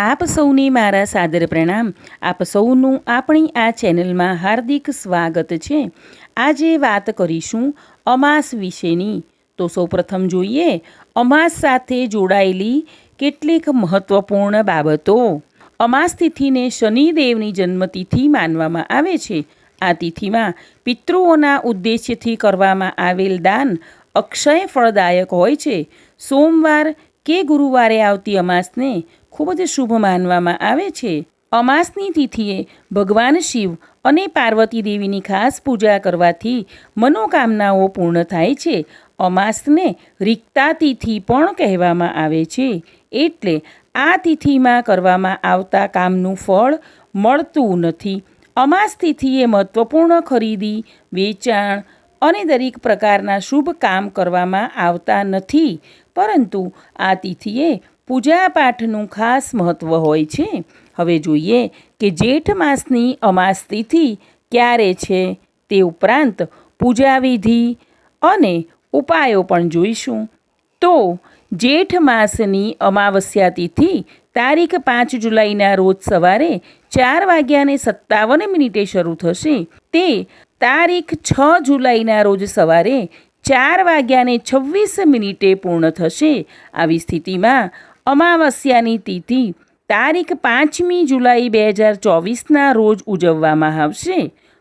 આપ સૌને મારા સાદર પ્રણામ. આપ સૌનું આપણી આ ચેનલમાં હાર્દિક સ્વાગત છે. આજે વાત કરીશું અમાસ વિશેની. તો સૌપ્રથમ જોઈએ અમાસ સાથે જોડાયેલી કેટલીક મહત્ત્વપૂર્ણ બાબતો. અમાસ તિથિને શનિદેવની જન્મતિથિ માનવામાં આવે છે. આ તિથિમાં પિતૃઓના ઉદ્દેશ્યથી કરવામાં આવેલ દાન અક્ષય ફળદાયક હોય છે. સોમવાર કે ગુરુવારે આવતી અમાસને ખૂબ જ શુભ માનવામાં આવે છે. અમાસની તિથિએ ભગવાન શિવ અને પાર્વતી દેવીની ખાસ પૂજા કરવાથી મનોકામનાઓ પૂર્ણ થાય છે. અમાસને રિક્તા તિથિ પણ કહેવામાં આવે છે. એટલે આ તિથિમાં કરવામાં આવતા કામનું ફળ મળતું નથી. અમાસ તિથિએ મહત્ત્વપૂર્ણ ખરીદી, વેચાણ અને દરેક પ્રકારના શુભ કામ કરવામાં આવતા નથી. પરંતુ આ તિથિએ પૂજાપાઠનું ખાસ મહત્ત્વ હોય છે. હવે જોઈએ કે જેઠ માસની અમાસ તિથિ ક્યારે છે. તે ઉપરાંત પૂજાવિધિ અને ઉપાયો પણ જોઈશું. તો જેઠ માસની અમાવસ્યા તિથિ તારીખ 5 જુલાઈના રોજ સવારે 4:57 શરૂ થશે. તે તારીખ 6 જુલાઈના રોજ સવારે 4:26 પૂર્ણ થશે. આવી સ્થિતિમાં અમાવસ્યાની તિથિ તારીખ 5મી જુલાઈ 2024ના રોજ ઉજવવામાં આવશે.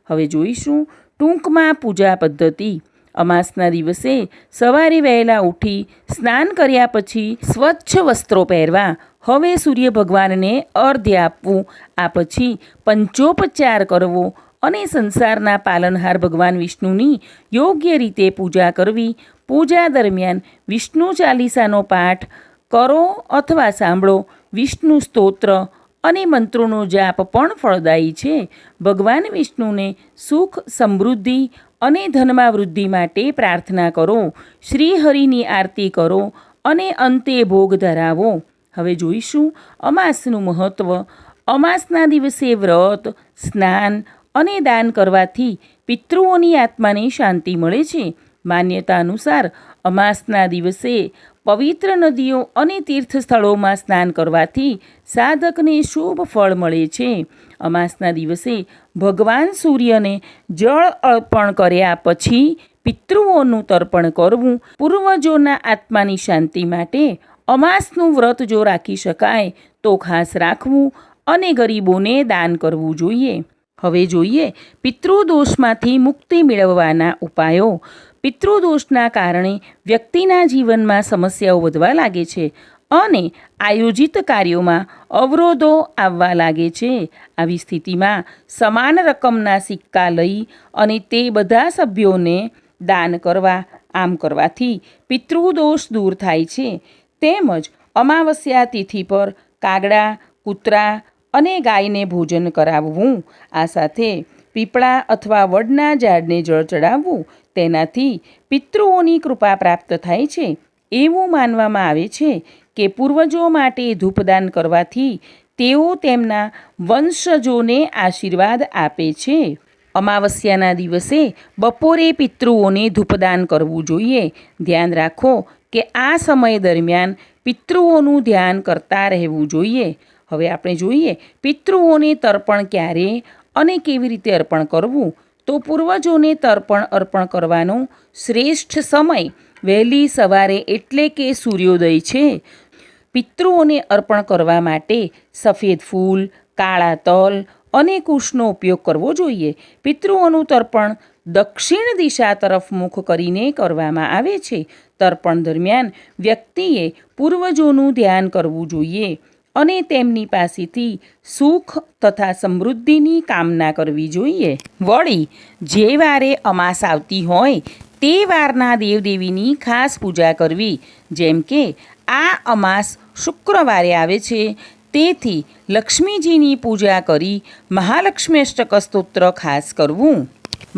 હવે જોઈશું ટૂંકમાં પૂજા પદ્ધતિ. અમાસના દિવસે સવારે વહેલા ઉઠી સ્નાન કર્યા પછી સ્વચ્છ વસ્ત્રો પહેરવા. હવે સૂર્ય ભગવાનને અર્ધ્ય આપવું. આ પછી પંચોપચાર કરવો અને સંસારના પાલનહાર ભગવાન વિષ્ણુની યોગ્ય રીતે પૂજા કરવી. પૂજા દરમિયાન વિષ્ણુ ચાલીસાનો પાઠ કરો અથવા સાંભળો. વિષ્ણુ સ્તોત્ર અને મંત્રોનો જાપ પણ ફળદાયી છે. ભગવાન વિષ્ણુને સુખ, સમૃદ્ધિ અને ધનમાં વૃદ્ધિ માટે પ્રાર્થના કરો. શ્રી હરિની આરતી કરો અને અંતે ભોગ ધરાવો. હવે જોઈશું અમાસનું મહત્ત્વ. અમાસના દિવસે વ્રત, સ્નાન અને દાન કરવાથી પિતૃઓની આત્માને શાંતિ મળે છે. માન્યતા અનુસાર અમાસના દિવસે પવિત્ર નદીઓ અને તીર્થ સ્થળોમાં સ્નાન કરવાથી સાધકને શુભ ફળ મળે છે. અમાસના દિવસે ભગવાન સૂર્યને જળ અર્પણ કર્યા પછી પિતૃઓનું તર્પણ કરવું. પૂર્વજોના આત્માની શાંતિ માટે અમાસનું વ્રત જો રાખી શકાય તો ખાસ રાખવું અને ગરીબોને દાન કરવું જોઈએ. હવે જોઈએ પિતૃદોષમાંથી મુક્તિ મેળવવાના ઉપાયો. પિતૃદોષના કારણે વ્યક્તિના જીવનમાં સમસ્યાઓ વધવા લાગે છે અને આયોજિત કાર્યોમાં અવરોધો આવવા લાગે છે. આવી સ્થિતિમાં સમાન રકમના સિક્કા લઈ અને તે બધા સભ્યોને દાન કરવા. આમ કરવાથી પિતૃદોષ દૂર થાય છે. તેમજ અમાવસ્યા તિથિ પર કાગડા, કૂતરા અને ગાયને ભોજન કરાવવું. આ સાથે પીપળા અથવા વડના ઝાડને જળ ચડાવવું. તેનાથી પિતૃઓની કૃપા પ્રાપ્ત થાય છે. એવું માનવામાં આવે છે કે પૂર્વજો માટે ધૂપદાન કરવાથી તેઓ તેમના વંશજોને આશીર્વાદ આપે છે. અમાવસ્યાના દિવસે બપોરે પિતૃઓને ધૂપદાન કરવું જોઈએ. ધ્યાન રાખો કે આ સમય દરમિયાન પિતૃઓનું ધ્યાન કરતા રહેવું જોઈએ. હવે આપણે જોઈએ પિતૃઓને તર્પણ ક્યારે અને કેવી રીતે અર્પણ કરવું. તો પૂર્વજોને તર્પણ અર્પણ કરવાનો શ્રેષ્ઠ સમય વહેલી સવારે એટલે કે સૂર્યોદય છે. પિતૃઓને અર્પણ કરવા માટે સફેદ ફૂલ, કાળા તલ અને કુશનો ઉપયોગ કરવો જોઈએ. પિતૃઓનું તર્પણ દક્ષિણ દિશા તરફ મુખ કરીને કરવામાં આવે છે. તર્પણ દરમિયાન વ્યક્તિએ પૂર્વજોનું ધ્યાન કરવું જોઈએ અને તેમની પાસેથી સુખ તથા સમૃદ્ધિની કામના કરવી જોઈએ. વળી જે વારે અમાસ આવતી હોય તે વારના દેવદેવીની ખાસ પૂજા કરવી. જેમ કે આ અમાસ શુક્રવારે આવે છે, તેથી લક્ષ્મીજીની પૂજા કરી મહાલક્ષ્મી અષ્ટક સ્તોત્ર ખાસ કરવું.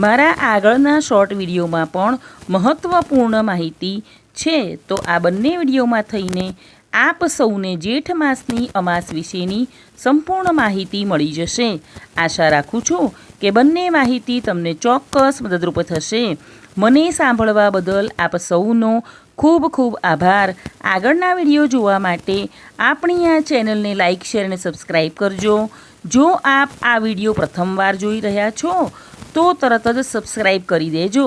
મારા આગળના શોર્ટ વિડીયોમાં પણ મહત્ત્વપૂર્ણ માહિતી છે. તો આ બંને વિડીયોમાં થઈને આપ સૌને જેઠ માસની અમાસ વિશેની સંપૂર્ણ માહિતી મળી જશે. આશા રાખું છું કે બંને માહિતી તમને ચોક્કસ મદદરૂપ થશે. મને સાંભળવા બદલ આપ સૌનો ખૂબ ખૂબ આભાર. આગળના વિડીયો જોવા માટે આપણી આ ચેનલને લાઇક, શેર અને સબસ્ક્રાઈબ કરજો. જો આપ આ વિડીયો પ્રથમવાર જોઈ રહ્યા છો તો તરત જ સબસ્ક્રાઈબ કરી દેજો,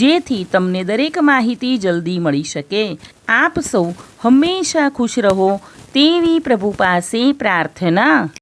જેથી તમને દરેક માહિતી જલ્દી મળી શકે. આપ સૌ હંમેશા ખુશ રહો તેવી પ્રભુ પાસે પ્રાર્થના.